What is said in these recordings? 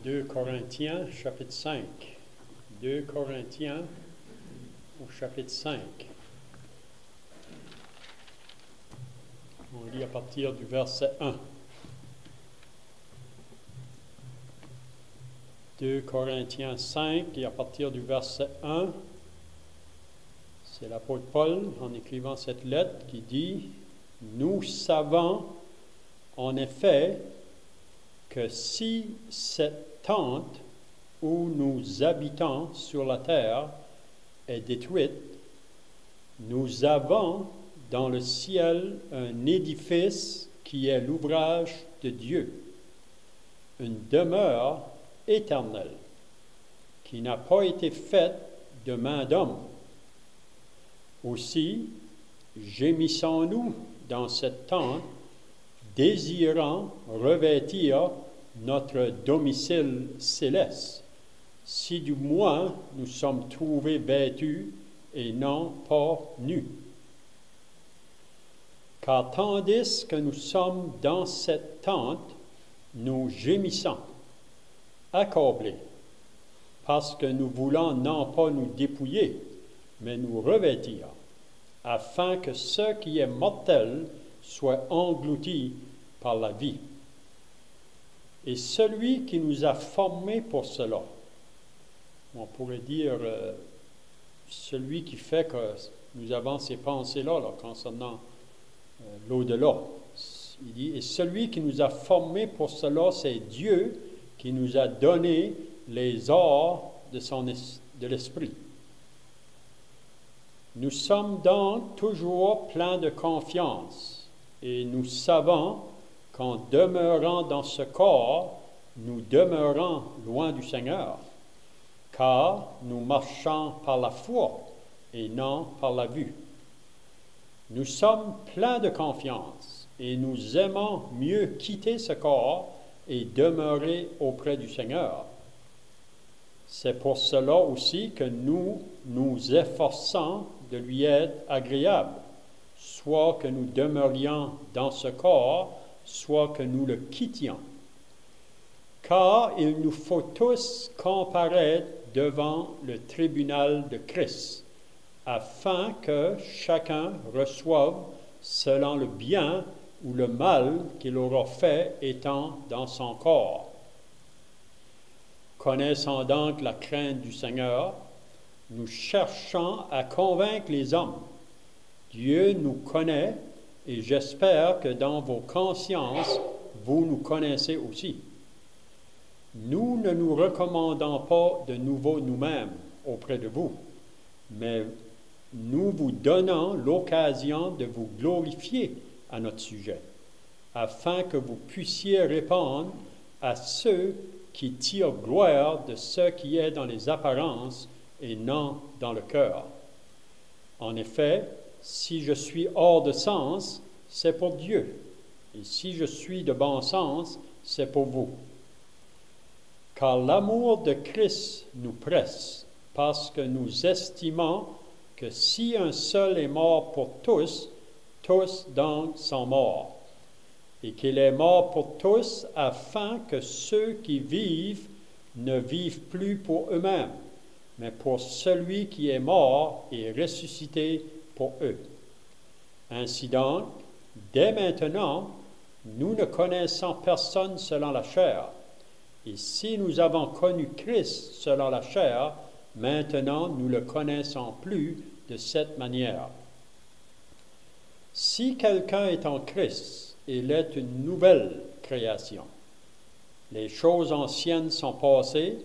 2 Corinthiens, chapitre 5. 2 Corinthiens, au chapitre 5. On lit à partir du verset 1. 2 Corinthiens 5, et à partir du verset 1, c'est l'apôtre Paul, en écrivant cette lettre, qui dit « Nous savons en effet que si cette tente où nous habitons sur la terre est détruite, nous avons dans le ciel un édifice qui est l'ouvrage de Dieu, une demeure éternelle qui n'a pas été faite de main d'homme. Aussi, gémissons-nous dans cette tente, désirant revêtir notre domicile céleste, si du moins nous sommes trouvés vêtus et non pas nus. Car tandis que nous sommes dans cette tente, nous gémissons, accablés, parce que nous voulons non pas nous dépouiller, mais nous revêtir, afin que ce qui est mortel soit englouti par la vie. Et celui qui nous a formés pour cela, on pourrait dire celui qui fait que nous avons ces pensées-là concernant l'au-delà. Il dit, et celui qui nous a formés pour cela, c'est Dieu qui nous a donné les ors de l'Esprit. Nous sommes donc toujours pleins de confiance et nous savons qu'en demeurant dans ce corps, nous demeurons loin du Seigneur, car nous marchons par la foi et non par la vue. Nous sommes pleins de confiance et nous aimons mieux quitter ce corps et demeurer auprès du Seigneur. C'est pour cela aussi que nous nous efforçons de lui être agréable, soit que nous demeurions dans ce corps, soit que nous le quittions. Car il nous faut tous comparaître devant le tribunal de Christ, afin que chacun reçoive selon le bien ou le mal qu'il aura fait étant dans son corps. Connaissant donc la crainte du Seigneur, nous cherchons à convaincre les hommes. Dieu nous connaît et j'espère que dans vos consciences, vous nous connaissez aussi. Nous ne nous recommandons pas de nouveau nous-mêmes auprès de vous, mais nous vous donnons l'occasion de vous glorifier à notre sujet, afin que vous puissiez répondre à ceux qui tirent gloire de ce qui est dans les apparences et non dans le cœur. En effet, si je suis hors de sens, c'est pour Dieu, et si je suis de bon sens, c'est pour vous. Car l'amour de Christ nous presse, parce que nous estimons que si un seul est mort pour tous, tous donc sont morts, et qu'il est mort pour tous afin que ceux qui vivent ne vivent plus pour eux-mêmes, mais pour celui qui est mort et ressuscité pour eux. Ainsi donc, dès maintenant, nous ne connaissons personne selon la chair, et si nous avons connu Christ selon la chair, maintenant nous ne le connaissons plus de cette manière. Si quelqu'un est en Christ, il est une nouvelle création. Les choses anciennes sont passées,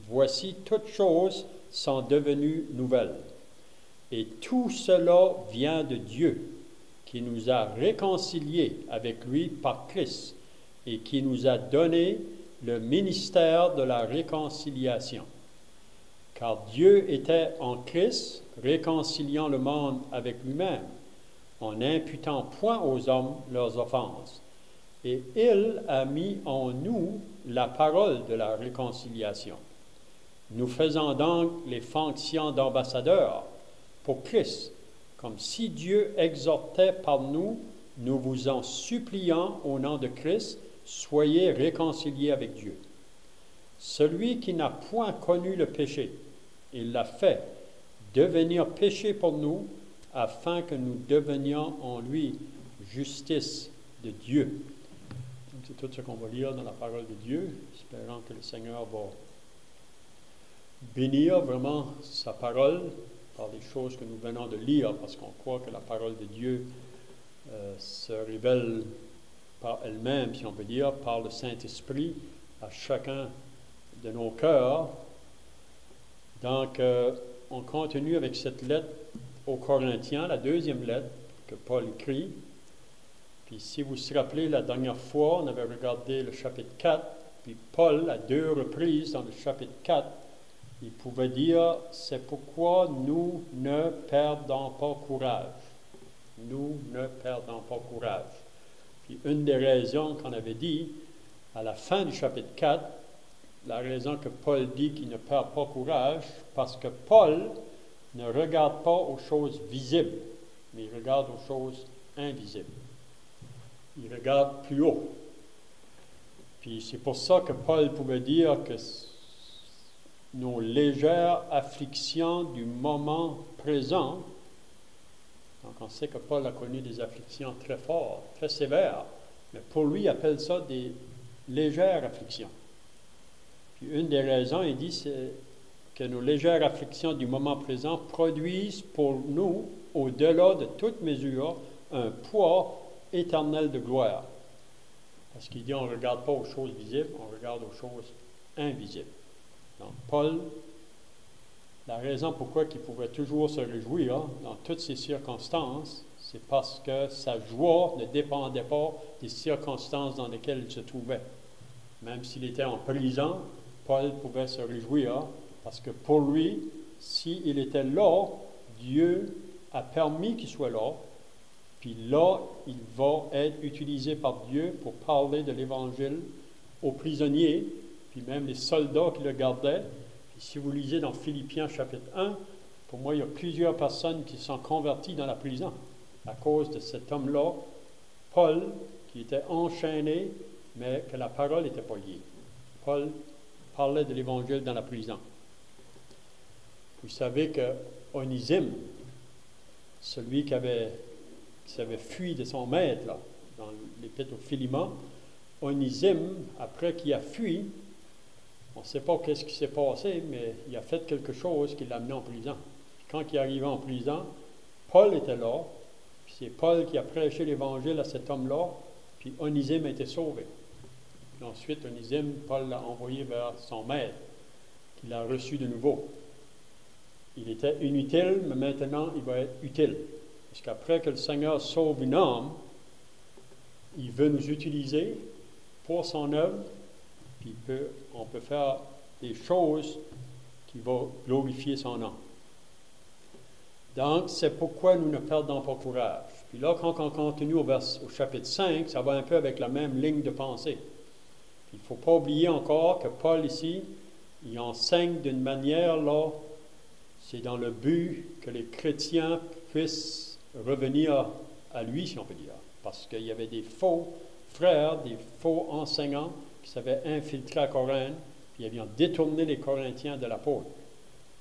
voici toutes choses sont devenues nouvelles. Et tout cela vient de Dieu, qui nous a réconciliés avec lui par Christ et qui nous a donné le ministère de la réconciliation. Car Dieu était en Christ, réconciliant le monde avec lui-même, en n'imputant point aux hommes leurs offenses. Et il a mis en nous la parole de la réconciliation. Nous faisons donc les fonctions d'ambassadeurs pour Christ, comme si Dieu exhortait par nous, nous vous en supplions au nom de Christ, soyez réconciliés avec Dieu. Celui qui n'a point connu le péché, il l'a fait devenir péché pour nous, afin que nous devenions en lui justice de Dieu. C'est tout ce qu'on va lire dans la parole de Dieu, espérant que le Seigneur va bénir vraiment sa parole par les choses que nous venons de lire, parce qu'on croit que la parole de Dieu se révèle par elle-même, si on peut dire, par le Saint-Esprit à chacun de nos cœurs. Donc, on continue avec cette lettre aux Corinthiens, la deuxième lettre que Paul écrit. Puis si vous vous rappelez, la dernière fois, on avait regardé le chapitre 4, puis Paul, à 2 reprises dans le chapitre 4, il pouvait dire, c'est pourquoi nous ne perdons pas courage. Nous ne perdons pas courage. Puis une des raisons qu'on avait dit, à la fin du chapitre 4, la raison que Paul dit qu'il ne perd pas courage, parce que Paul ne regarde pas aux choses visibles, mais il regarde aux choses invisibles. Il regarde plus haut. Puis c'est pour ça que Paul pouvait dire que nos légères afflictions du moment présent, donc on sait que Paul a connu des afflictions très fortes, très sévères, mais pour lui, il appelle ça des légères afflictions. Puis une des raisons, il dit, c'est que nos légères afflictions du moment présent produisent pour nous, au-delà de toute mesure, un poids éternel de gloire. Parce qu'il dit, on ne regarde pas aux choses visibles, on regarde aux choses invisibles. Donc, Paul, la raison pourquoi il pouvait toujours se réjouir dans toutes ces circonstances, c'est parce que sa joie ne dépendait pas des circonstances dans lesquelles il se trouvait. Même s'il était en prison, Paul pouvait se réjouir parce que pour lui, s'il était là, Dieu a permis qu'il soit là, puis là, il va être utilisé par Dieu pour parler de l'Évangile aux prisonniers, puis même les soldats qui le gardaient. Puis si vous lisez dans Philippiens chapitre 1, pour moi, il y a plusieurs personnes qui sont converties dans la prison à cause de cet homme-là, Paul, qui était enchaîné, mais que la parole n'était pas liée. Paul parlait de l'Évangile dans la prison. Vous savez que Onésime, celui qui avait fui de son maître, là, dans l'Épître aux Philémon, Onésime, après qu'il a fui, on ne sait pas qu'est-ce qui s'est passé, mais il a fait quelque chose qui l'a amené en prison. Puis quand il est arrivé en prison, Paul était là, puis c'est Paul qui a prêché l'Évangile à cet homme-là, puis Onésime a été sauvé. Puis ensuite, Onésime, Paul l'a envoyé vers son maître, qu'il a reçu de nouveau. Il était inutile, mais maintenant, il va être utile. Parce qu'après que le Seigneur sauve une âme, il veut nous utiliser pour son œuvre, puis on peut faire des choses qui vont glorifier son nom. Donc, c'est pourquoi nous ne perdons pas courage. Puis là, quand on continue au chapitre 5, ça va un peu avec la même ligne de pensée. Il ne faut pas oublier encore que Paul ici, il enseigne d'une manière, là, c'est dans le but que les chrétiens puissent revenir à lui, si on peut dire. Parce qu'il y avait des faux frères, des faux enseignants qui s'avaient infiltré à Corinthe, puis ils avaient détourné les Corinthiens de l'apôtre.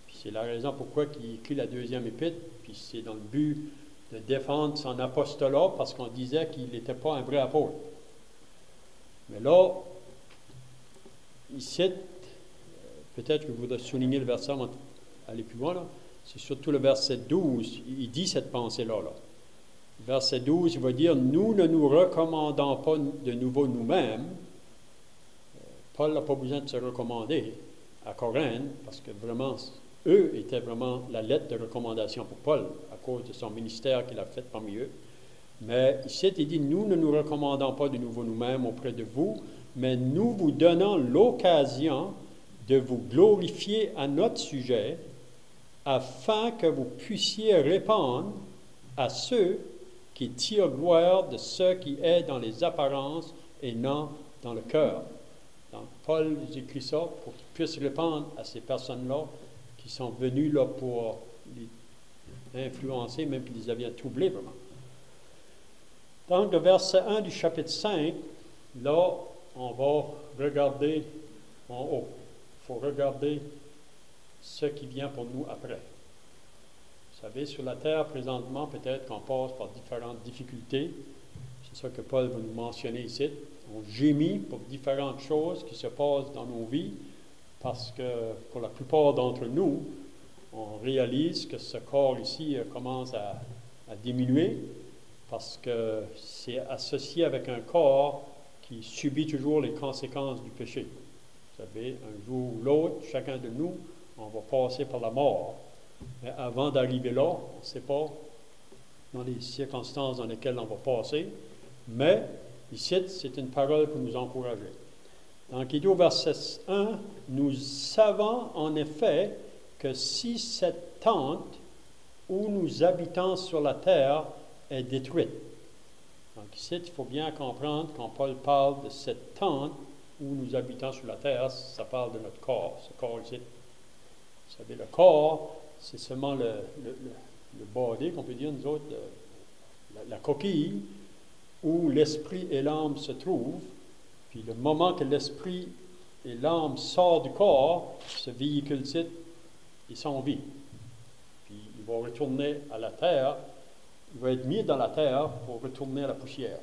Puis c'est la raison pourquoi il écrit la deuxième épître, puis c'est dans le but de défendre son apostolat, parce qu'on disait qu'il n'était pas un vrai apôtre. Mais là, il cite, peut-être que je voudrais souligner le verset avant d'aller plus loin, là. C'est surtout le verset 12, il dit cette pensée-là. Là. Verset 12, il va dire, « Nous ne nous recommandons pas de nouveau nous-mêmes. » Paul n'a pas besoin de se recommander à Corinthe, parce que vraiment, eux étaient vraiment la lettre de recommandation pour Paul, à cause de son ministère qu'il a fait parmi eux. Mais ici, il dit, « Nous ne nous recommandons pas de nouveau nous-mêmes auprès de vous, mais nous vous donnons l'occasion de vous glorifier à notre sujet, afin que vous puissiez répondre à ceux qui tirent gloire de ce qui est dans les apparences et non dans le cœur. » Donc, Paul écrit ça pour qu'il puisse répondre à ces personnes-là qui sont venues là pour les influencer, même qu'ils les avaient troublés vraiment. Donc, le verset 1 du chapitre 5, là, on va regarder en haut. faut regarder ce qui vient pour nous après. Vous savez, sur la terre, présentement, peut-être qu'on passe par différentes difficultés. C'est ça que Paul va nous mentionner ici. On gémit pour différentes choses qui se passent dans nos vies, parce que pour la plupart d'entre nous, on réalise que ce corps ici commence à diminuer, parce que c'est associé avec un corps qui subit toujours les conséquences du péché. Vous savez, un jour ou l'autre, chacun de nous, on va passer par la mort. Mais avant d'arriver là, on ne sait pas dans les circonstances dans lesquelles on va passer. Mais ici, c'est une parole pour nous encourager. Donc, il dit au verset 1, « Nous savons en effet que si cette tente où nous habitons sur la terre est détruite. » Donc ici, il faut bien comprendre, quand Paul parle de cette tente où nous habitons sur la terre, ça parle de notre corps, ce corps ici. Vous savez, le corps, c'est seulement le body, qu'on peut dire, nous autres, la coquille, où l'esprit et l'âme se trouvent. Puis le moment que l'esprit et l'âme sortent du corps, ce véhicule-ci, il s'en vie. Puis il va retourner à la terre, il va être mis dans la terre pour retourner à la poussière.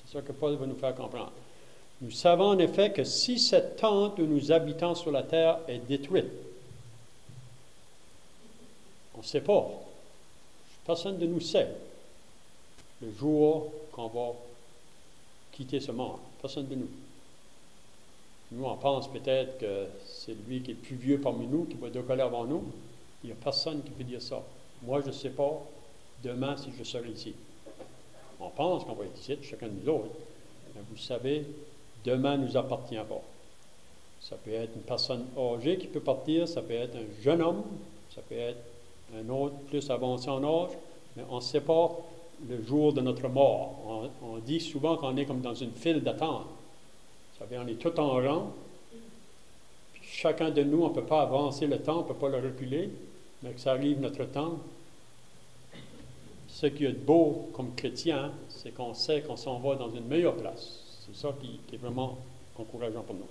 C'est ça que Paul va nous faire comprendre. Nous savons en effet que si cette tente où nous habitons sur la terre est détruite, on ne sait pas. Personne de nous sait le jour qu'on va quitter ce monde. Personne de nous. Nous, on pense peut-être que c'est lui qui est le plus vieux parmi nous, qui va décoller avant nous. Il n'y a personne qui peut dire ça. Moi, je ne sais pas demain si je serai ici. On pense qu'on va être ici, chacun de nous autres. Mais vous savez, demain ne nous appartient pas. Ça peut être une personne âgée qui peut partir, ça peut être un jeune homme, ça peut être un autre plus avancé en âge, mais on ne sait pas le jour de notre mort. On dit souvent qu'on est comme dans une file d'attente. Vous savez, on est tout en rang. Puis chacun de nous, on ne peut pas avancer le temps, on ne peut pas le reculer, mais que ça arrive notre temps. Ce qui est beau comme chrétien, c'est qu'on sait qu'on s'en va dans une meilleure place. C'est ça qui est vraiment encourageant pour nous.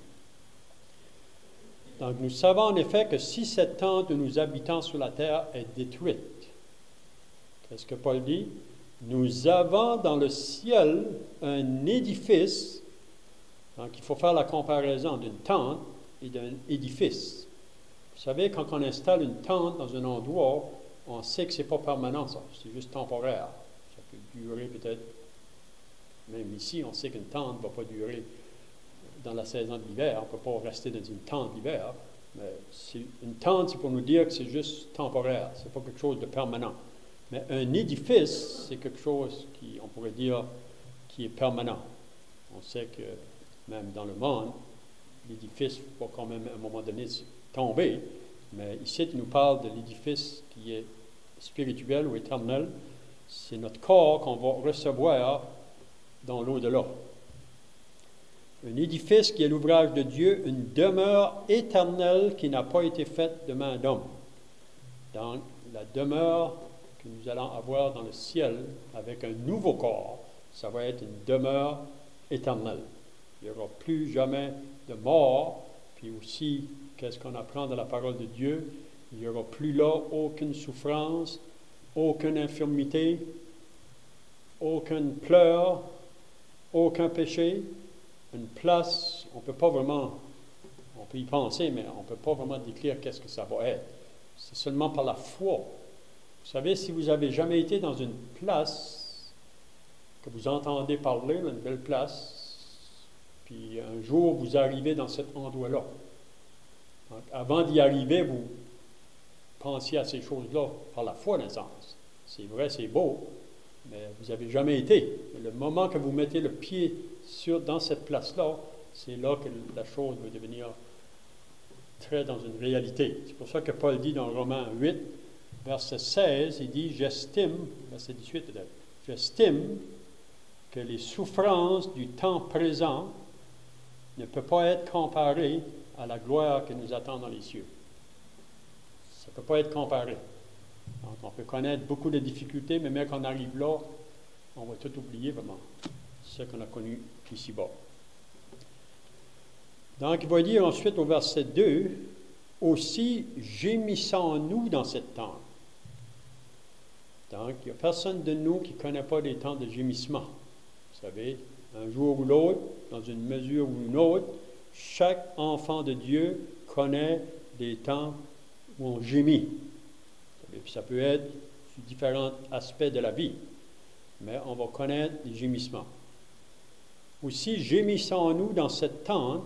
Donc, nous savons en effet que si cette tente où nous habitons sur la terre est détruite, qu'est-ce que Paul dit? Nous avons dans le ciel un édifice. Donc, il faut faire la comparaison d'une tente et d'un édifice. Vous savez, quand on installe une tente dans un endroit, on sait que ce n'est pas permanent, ça. C'est juste temporaire. Ça peut durer peut-être, même ici, on sait qu'une tente ne va pas durer dans la saison de l'hiver. On ne peut pas rester dans une tente l'hiver. Mais une tente, c'est pour nous dire que c'est juste temporaire. Ce n'est pas quelque chose de permanent. Mais un édifice, c'est quelque chose qui, on pourrait dire, qui est permanent. On sait que même dans le monde, l'édifice va quand même à un moment donné tomber. Mais ici, il nous parle de l'édifice qui est spirituel ou éternel. C'est notre corps qu'on va recevoir dans l'au-delà. Un édifice qui est l'ouvrage de Dieu, une demeure éternelle qui n'a pas été faite de main d'homme. Donc, la demeure que nous allons avoir dans le ciel avec un nouveau corps, ça va être une demeure éternelle. Il n'y aura plus jamais de mort, puis aussi, qu'est-ce qu'on apprend dans la parole de Dieu? Il n'y aura plus là aucune souffrance, aucune infirmité, aucun pleur, aucun péché. Une place, on ne peut pas vraiment, on peut y penser, mais on ne peut pas vraiment décrire qu'est-ce que ça va être. C'est seulement par la foi. Vous savez, si vous n'avez jamais été dans une place que vous entendez parler, une belle place, puis un jour vous arrivez dans cet endroit-là. Donc, avant d'y arriver, vous pensiez à ces choses-là par la foi, dans le sens. C'est vrai, c'est beau, mais vous n'avez jamais été. Mais le moment que vous mettez le pied dans cette place-là, c'est là que la chose va devenir très dans une réalité. C'est pour ça que Paul dit dans Romains 8, verset 16, il dit, j'estime, verset 18 peut-être, j'estime que les souffrances du temps présent ne peuvent pas être comparées à la gloire qui nous attend dans les cieux. Ça ne peut pas être comparé. Donc, on peut connaître beaucoup de difficultés, mais même quand on arrive là, on va tout oublier vraiment, ce qu'on a connu ici-bas. Donc, il va dire ensuite au verset 2, Aussi gémissons-nous dans cette tente. Donc, il n'y a personne de nous qui ne connaît pas des temps de gémissement. Vous savez, un jour ou l'autre, dans une mesure ou une autre, chaque enfant de Dieu connaît des temps où on gémit. Puis ça peut être sur différents aspects de la vie, mais on va connaître des gémissements. Aussi, gémissons-nous dans cette tente,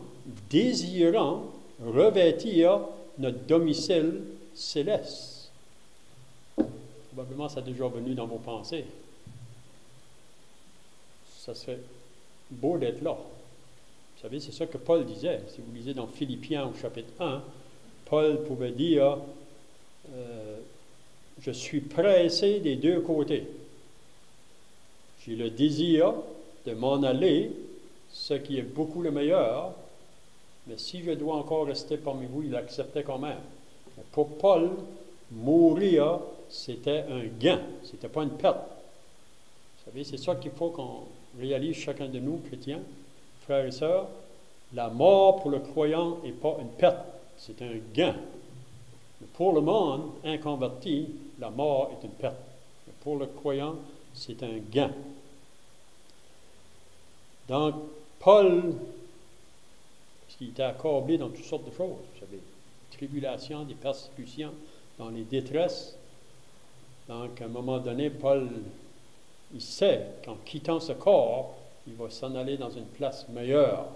désirant revêtir notre domicile céleste. Probablement, ça a déjà venu dans vos pensées. Ça serait beau d'être là. Vous savez, c'est ça que Paul disait. Si vous lisez dans Philippiens au chapitre 1, Paul pouvait dire je suis pressé des deux côtés. J'ai le désir de m'en aller, ce qui est beaucoup le meilleur, mais si je dois encore rester parmi vous, il l'acceptait quand même. Mais pour Paul, mourir, c'était un gain, ce n'était pas une perte. Vous savez, c'est ça qu'il faut qu'on réalise chacun de nous, chrétiens, frères et sœurs. La mort pour le croyant n'est pas une perte, c'est un gain. Mais pour le monde inconverti, la mort est une perte. Mais pour le croyant, c'est un gain. Donc, Paul, parce qu'il était accablé dans toutes sortes de choses, vous savez, des tribulations, des persécutions, dans les détresses. Donc, à un moment donné, Paul, il sait qu'en quittant ce corps, il va s'en aller dans une place meilleure.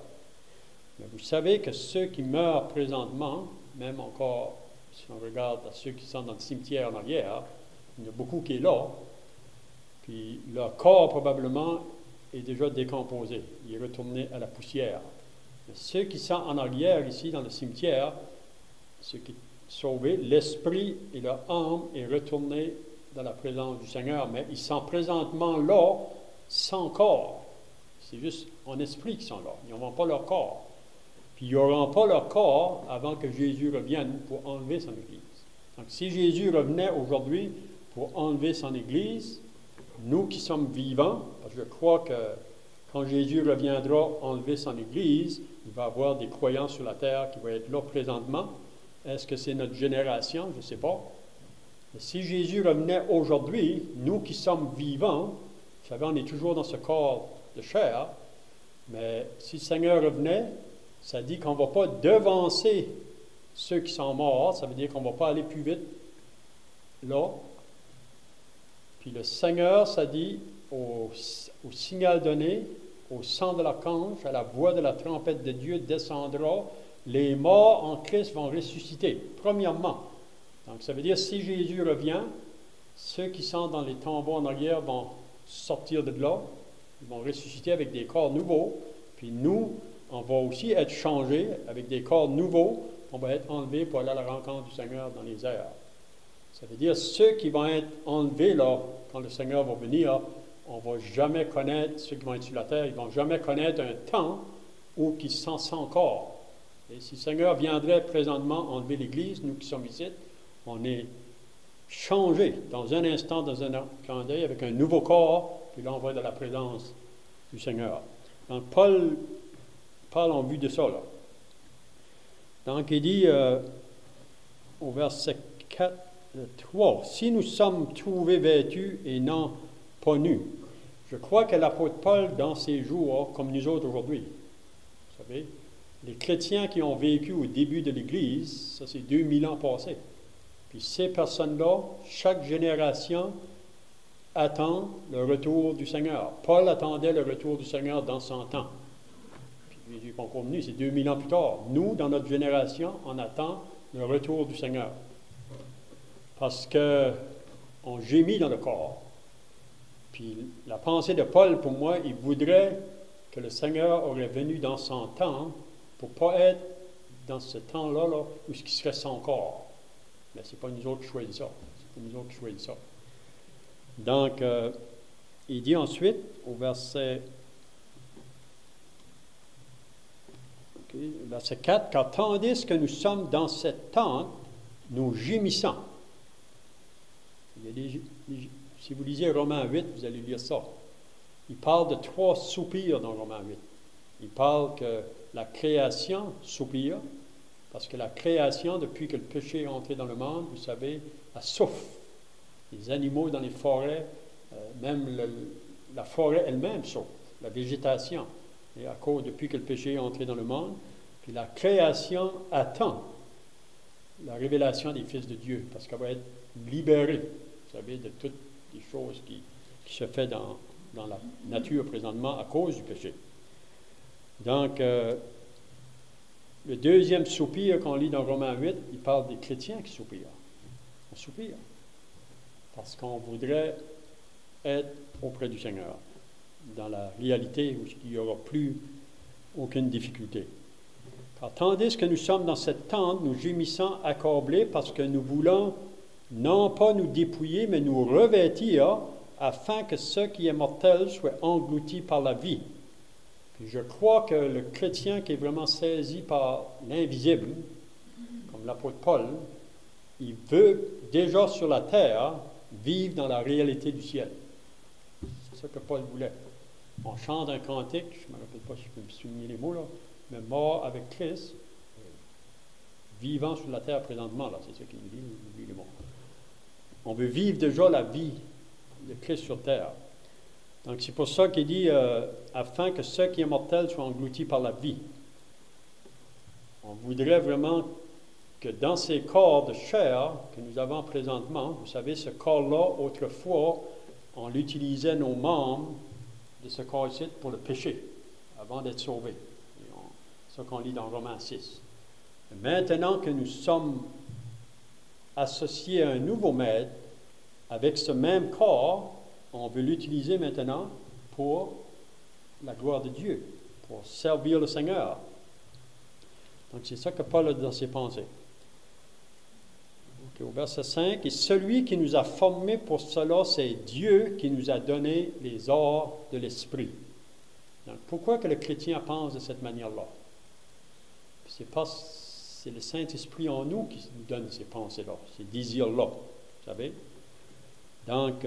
Mais vous savez que ceux qui meurent présentement, même encore, si on regarde à ceux qui sont dans le cimetière en arrière, il y en a beaucoup qui sont là, puis leur corps probablement est déjà décomposé, il est retourné à la poussière. Mais ceux qui sont en arrière ici dans le cimetière, ceux qui sont sauvés, l'esprit et leur âme est retourné dans la présence du Seigneur, mais ils sont présentement là sans corps. C'est juste en esprit qu'ils sont là, ils n'ont pas leur corps. Puis ils n'auront pas leur corps avant que Jésus revienne pour enlever son Église. Donc si Jésus revenait aujourd'hui pour enlever son Église, nous qui sommes vivants, parce que je crois que quand Jésus reviendra enlever son Église, il va y avoir des croyants sur la terre qui vont être là présentement. Est-ce que c'est notre génération? Je ne sais pas. Mais si Jésus revenait aujourd'hui, nous qui sommes vivants, vous savez, on est toujours dans ce corps de chair, mais si le Seigneur revenait, ça dit qu'on ne va pas devancer ceux qui sont morts, ça veut dire qu'on ne va pas aller plus vite là. Puis le Seigneur, ça dit, au signal donné, au son de l'archange, à la voix de la trompette de Dieu descendra, les morts en Christ vont ressusciter, premièrement. Donc ça veut dire, si Jésus revient, ceux qui sont dans les tombeaux en arrière vont sortir de là, ils vont ressusciter avec des corps nouveaux, puis nous, on va aussi être changés avec des corps nouveaux, on va être enlevés pour aller à la rencontre du Seigneur dans les airs. Ça veut dire, ceux qui vont être enlevés là, quand le Seigneur va venir, on ne va jamais connaître, ceux qui vont être sur la terre, ils ne vont jamais connaître un temps où ils sont sans corps. Et si le Seigneur viendrait présentement enlever l'Église, nous qui sommes ici, on est changés dans un instant, dans un clin d'œil, avec un nouveau corps, puis là on va être dans la présence du Seigneur. Donc Paul parle en vue de ça, là. Donc il dit au verset 3, « Si nous sommes trouvés vêtus et non pas nus. » Je crois que l'apôtre Paul, dans ses jours, comme nous autres aujourd'hui, vous savez, les chrétiens qui ont vécu au début de l'Église, ça c'est 2000 ans passés. Puis ces personnes-là, chaque génération attend le retour du Seigneur. Paul attendait le retour du Seigneur dans son temps. Puis Jésus n'est pas encore venu, c'est 2000 ans plus tard. Nous, dans notre génération, on attend le retour du Seigneur. Parce qu'on gémit dans le corps. Puis la pensée de Paul, pour moi, il voudrait que le Seigneur aurait venu dans son temps pour ne pas être dans ce temps-là là, où ce qui serait son corps. Mais ce n'est pas nous autres qui choisissons ça. C'est pas nous autres qui choisissons ça. Donc, il dit ensuite, au verset 4, « Car tandis que nous sommes dans cette tente, nous gémissons. » Il y a si vous lisez Romains 8, vous allez lire ça. Il parle de 3 soupirs dans Romains 8. Il parle que la création soupire, Parce que la création, depuis que le péché est entré dans le monde, vous savez, elle souffre. Les animaux dans les forêts, même la forêt elle-même souffre, la végétation. Et à cause, depuis que le péché est entré dans le monde, puis la création attend la révélation des fils de Dieu, parce qu'elle va être libérée, vous savez, de toutes les choses qui se font dans la nature présentement à cause du péché. Donc, le deuxième soupir qu'on lit dans Romains 8, il parle des chrétiens qui soupirent. On soupire. Parce qu'on voudrait être auprès du Seigneur, dans la réalité où il n'y aura plus aucune difficulté. Car tandis que nous sommes dans cette tente, nous gémissons accablés parce que nous voulons non pas nous dépouiller, mais nous revêtir afin que ce qui est mortel soit englouti par la vie. Puis je crois que le chrétien qui est vraiment saisi par l'invisible, comme l'apôtre Paul, il veut déjà sur la terre vivre dans la réalité du ciel. C'est ça que Paul voulait. On chante un cantique, je ne me rappelle pas si je peux me souvenir les mots là, mais mort avec Christ, vivant sur la terre présentement, là, c'est ça qu'il nous dit, oublie les mots. On veut vivre déjà la vie de Christ sur terre. Donc c'est pour ça qu'il dit, afin que ce qui est mortel soit englouti par la vie. On voudrait vraiment que dans ces corps de chair que nous avons présentement, vous savez, ce corps-là, autrefois, on utilisait nos membres de ce corps-ci pour le péché, avant d'être sauvés. C'est ça qu'on lit dans Romains 6. Maintenant que nous sommes associés à un nouveau maître, avec ce même corps, on veut l'utiliser maintenant pour la gloire de Dieu, pour servir le Seigneur. Donc c'est ça que Paul a dans ses pensées. Au verset 5, « Et celui qui nous a formés pour cela, c'est Dieu qui nous a donné les ors de l'Esprit. » Donc pourquoi que le chrétien pense de cette manière-là? C'est le Saint-Esprit en nous qui nous donne ces pensées-là, ces désirs-là, vous savez. Donc,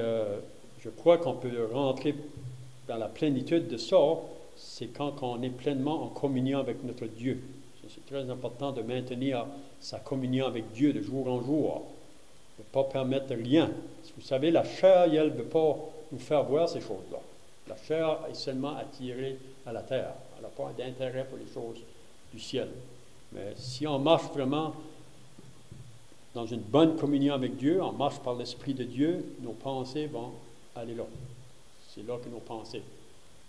je crois qu'on peut rentrer dans la plénitude de ça, c'est quand on est pleinement en communion avec notre Dieu. C'est très important de maintenir sa communion avec Dieu de jour en jour, de ne pas permettre rien. Vous savez, la chair, elle ne veut pas nous faire voir ces choses-là. La chair est seulement attirée à la terre. Elle n'a pas d'intérêt pour les choses du ciel. Mais si on marche vraiment dans une bonne communion avec Dieu, on marche par l'Esprit de Dieu, nos pensées vont aller là. C'est là que nos pensées.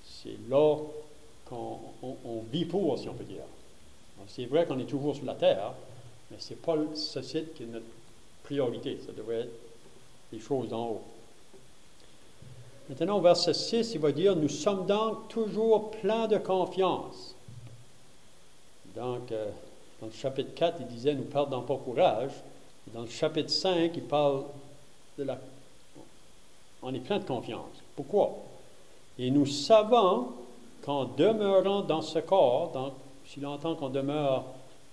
C'est là qu'on vit pour, si on peut dire. C'est vrai qu'on est toujours sur la terre, mais ce n'est pas ce site qui est notre priorité. Ça devrait être les choses d'en haut. Maintenant, au verset 6, il va dire « Nous sommes donc toujours pleins de confiance. » Donc, dans le chapitre 4, il disait « Nous perdons pas courage. » Dans le chapitre 5, il parle de la... On est plein de confiance. Pourquoi? Et nous savons qu'en demeurant dans ce corps, donc, si longtemps qu'on demeure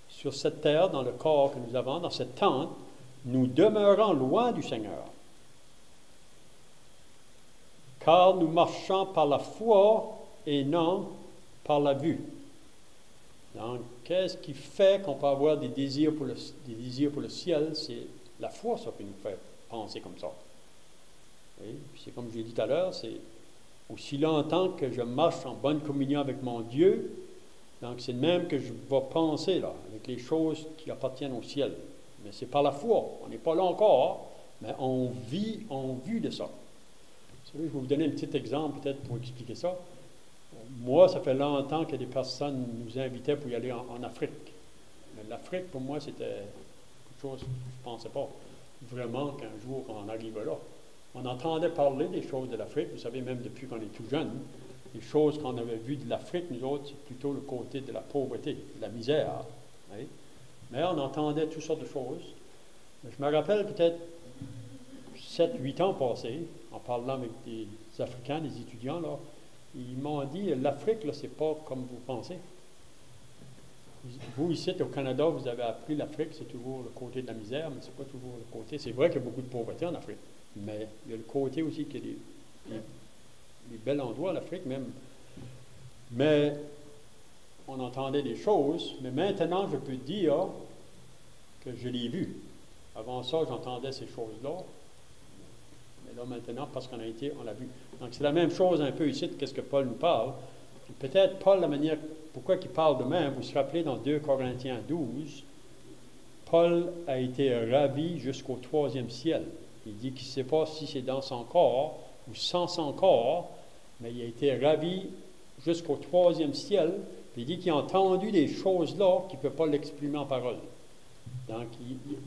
sur cette terre, dans le corps que nous avons, dans cette tente, nous demeurons loin du Seigneur. Car nous marchons par la foi et non par la vue. Donc, qu'est-ce qui fait qu'on peut avoir des désirs pour le ciel? C'est la foi, ça, qui nous fait penser comme ça. Et puis c'est comme je l'ai dit tout à l'heure, c'est aussi longtemps que je marche en bonne communion avec mon Dieu, donc c'est le même que je vais penser, là, avec les choses qui appartiennent au ciel. Mais c'est par la foi. On n'est pas là encore, mais on vit en vue de ça. Vous savez, je vais vous donner un petit exemple, peut-être, pour expliquer ça. Moi, ça fait longtemps que des personnes nous invitaient pour y aller en Afrique. Mais l'Afrique, pour moi, c'était quelque chose que je ne pensais pas vraiment qu'un jour on arrive là. On entendait parler des choses de l'Afrique, vous savez, même depuis qu'on est tout jeune, les choses qu'on avait vues de l'Afrique, nous autres, c'est plutôt le côté de la pauvreté, de la misère. Oui? Mais on entendait toutes sortes de choses. Je me rappelle peut-être 7-8 ans passés, en parlant avec des Africains, des étudiants, là, ils m'ont dit, l'Afrique, là, c'est pas comme vous pensez. Vous, ici, au Canada, vous avez appris l'Afrique, c'est toujours le côté de la misère, mais c'est pas toujours le côté. C'est vrai qu'il y a beaucoup de pauvreté en Afrique, mais il y a le côté aussi qu'il y a des bels endroits en Afrique même. Mais on entendait des choses, mais maintenant, je peux dire que je l'ai vu. Avant ça, j'entendais ces choses-là. Mais là, maintenant, parce qu'on a été, on l'a vu. Donc, c'est la même chose un peu ici, qu'est-ce que Paul nous parle. Puis peut-être Paul, la manière, pourquoi il parle de même, vous vous rappelez dans 2 Corinthiens 12, Paul a été ravi jusqu'au 3e ciel. Il dit qu'il ne sait pas si c'est dans son corps ou sans son corps, mais il a été ravi jusqu'au 3e ciel. Puis il dit qu'il a entendu des choses là qu'il ne peut pas l'exprimer en parole. Donc,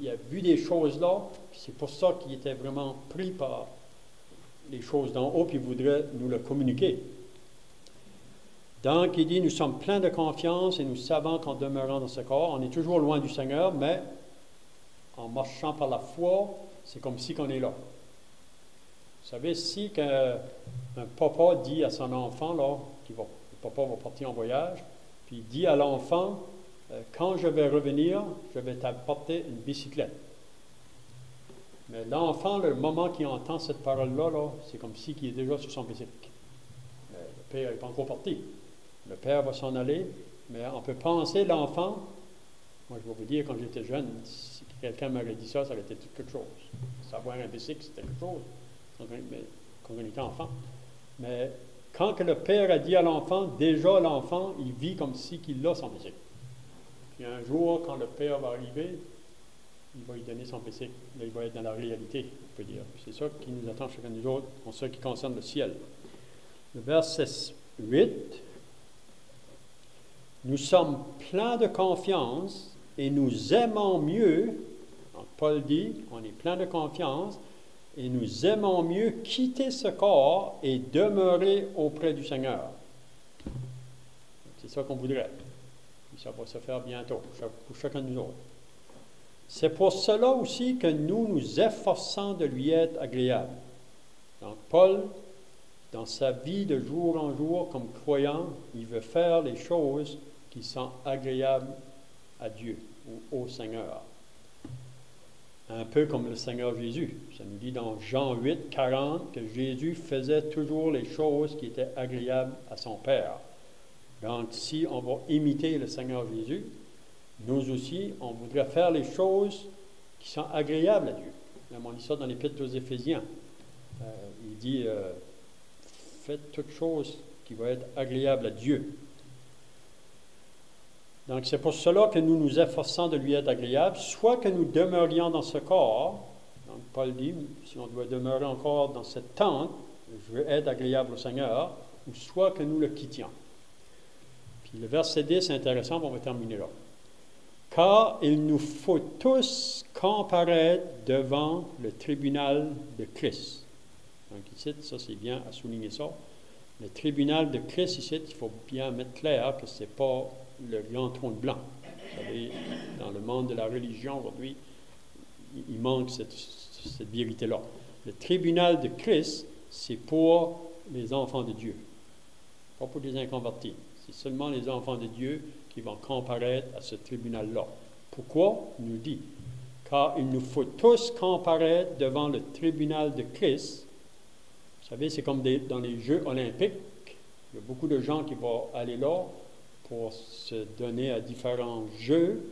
il a vu des choses là, puis c'est pour ça qu'il était vraiment pris par les choses d'en haut, puis il voudrait nous le communiquer. Donc, il dit, nous sommes pleins de confiance et nous savons qu'en demeurant dans ce corps, on est toujours loin du Seigneur, mais en marchant par la foi, c'est comme si qu'on est là. Vous savez, si un papa dit à son enfant, là, le papa va partir en voyage, puis il dit à l'enfant, quand je vais revenir, je vais t'apporter une bicyclette. Mais l'enfant, le moment qu'il entend cette parole-là, là, c'est comme si il est déjà sur son bicycle. Le père n'est pas encore parti. Le père va s'en aller, mais on peut penser l'enfant. Moi, je vais vous dire, quand j'étais jeune, si quelqu'un m'aurait dit ça, ça aurait été quelque chose. Savoir un bicycle, c'était quelque chose, quand on était enfant. Mais quand que le père a dit à l'enfant, déjà l'enfant, il vit comme si qu'il a son bicycle. Puis un jour, quand le père va arriver, il va lui donner son bicycle. Là, il va être dans la réalité, on peut dire. C'est ça qui nous attend chacun de nous autres, en ce qui concerne le ciel. Le verset 8. Nous sommes pleins de confiance et nous aimons mieux, donc Paul dit, on est plein de confiance et nous aimons mieux quitter ce corps et demeurer auprès du Seigneur. C'est ça qu'on voudrait. Et ça va se faire bientôt pour chacun de nous autres. C'est pour cela aussi que nous nous efforçons de lui être agréable. Donc Paul, dans sa vie de jour en jour comme croyant, il veut faire les choses qui sont agréables à Dieu ou au Seigneur. Un peu comme le Seigneur Jésus. Ça nous dit dans Jean 8, 40 que Jésus faisait toujours les choses qui étaient agréables à son Père. Donc, si on va imiter le Seigneur Jésus, nous aussi, on voudrait faire les choses qui sont agréables à Dieu. Même on lit ça dans l'Épître aux Éphésiens. Il dit, faites toute chose qui va être agréable à Dieu. Donc, c'est pour cela que nous nous efforçons de lui être agréable, soit que nous demeurions dans ce corps. Donc, Paul dit, si on doit demeurer encore dans cette tente, je veux être agréable au Seigneur, ou soit que nous le quittions. Puis le verset 10 est intéressant, on va terminer là. Car il nous faut tous comparaître devant le tribunal de Christ. Donc ici, ça c'est bien à souligner ça. Le tribunal de Christ ici, il faut bien mettre clair que ce n'est pas le grand trône blanc. Vous savez, dans le monde de la religion aujourd'hui, il manque cette vérité-là. Le tribunal de Christ, c'est pour les enfants de Dieu, pas pour les inconvertis. C'est seulement les enfants de Dieu qui vont comparaître à ce tribunal-là. Pourquoi? Il nous dit, car il nous faut tous comparaître devant le tribunal de Christ. Vous savez, c'est comme dans les Jeux olympiques. Il y a beaucoup de gens qui vont aller là pour se donner à différents jeux.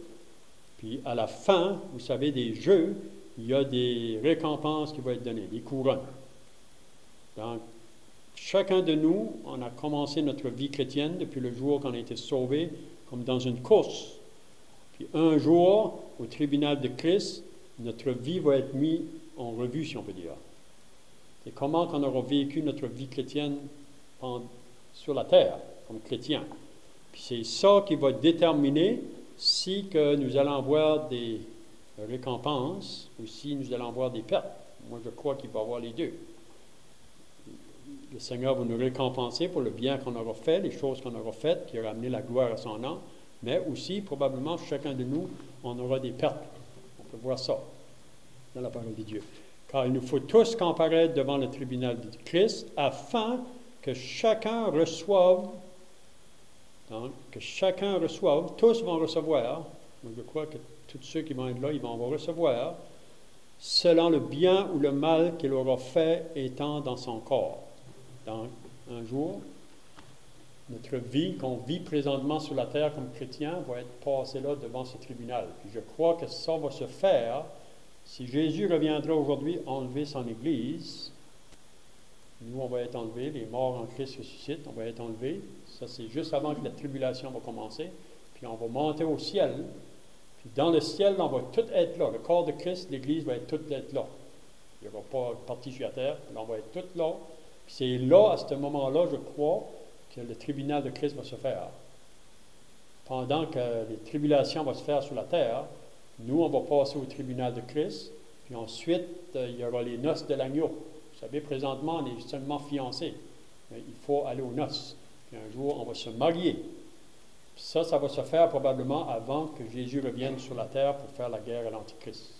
Puis à la fin, vous savez, des jeux, il y a des récompenses qui vont être données, des couronnes. Donc, chacun de nous, on a commencé notre vie chrétienne depuis le jour qu'on a été sauvé, comme dans une course. Puis un jour, au tribunal de Christ, notre vie va être mise en revue, si on peut dire. C'est comment qu'on aura vécu notre vie chrétienne sur la terre, comme chrétien. Puis c'est ça qui va déterminer si que nous allons avoir des récompenses ou si nous allons avoir des pertes. Moi, je crois qu'il va y avoir les deux. Le Seigneur va nous récompenser pour le bien qu'on aura fait, les choses qu'on aura faites, qui aura amené la gloire à son nom, mais aussi, probablement, chacun de nous, on aura des pertes. On peut voir ça dans la parole de Dieu. Car il nous faut tous comparaître devant le tribunal de Christ, afin que chacun reçoive, tous vont recevoir, donc je crois que tous ceux qui vont être là, ils vont recevoir, selon le bien ou le mal qu'il aura fait étant dans son corps. Donc, un jour, notre notre vie qu'on vit présentement sur la terre comme chrétien va être passée là devant ce tribunal. Puis je crois que ça va se faire si Jésus reviendra aujourd'hui enlever son Église. Nous, on va être enlevés, les morts en Christ ressuscitent, on va être enlevés. Ça, c'est juste avant que la tribulation va commencer. Puis on va monter au ciel. Puis dans le ciel, on va tout être là. Le corps de Christ, l'Église va être toute être là. Il n'y aura pas de partie sur la terre, mais on va être tout là. Puis c'est là, à ce moment-là, je crois, que le tribunal de Christ va se faire. Pendant que les tribulations vont se faire sur la terre, nous, on va passer au tribunal de Christ. Puis ensuite, il y aura les noces de l'agneau. Vous savez, présentement, on est seulement fiancés. Mais il faut aller aux noces. Puis un jour, on va se marier. Puis ça va se faire probablement avant que Jésus revienne sur la terre pour faire la guerre à l'Antichrist.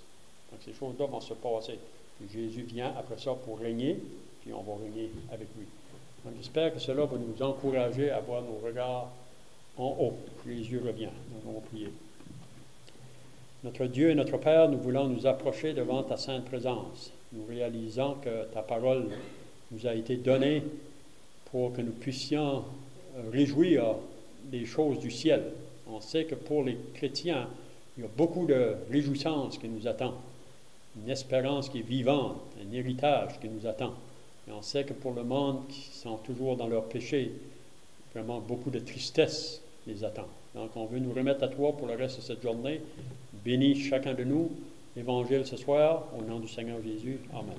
Donc ces choses-là vont se passer. Puis Jésus vient après ça pour régner, puis on va régner avec lui. Donc j'espère que cela va nous encourager à avoir nos regards en haut. Jésus revient. Donc on va prier. Notre Dieu et notre Père, nous voulons nous approcher devant ta sainte présence. Nous réalisons que ta parole nous a été donnée pour que nous puissions réjouir des choses du ciel. On sait que pour les chrétiens, il y a beaucoup de réjouissance qui nous attend, une espérance qui est vivante, un héritage qui nous attend. Et on sait que pour le monde qui sont toujours dans leur péché, vraiment beaucoup de tristesse les attend. Donc on veut nous remettre à toi pour le reste de cette journée. Bénis chacun de nous. L'Évangile ce soir, au nom du Seigneur Jésus. Amen.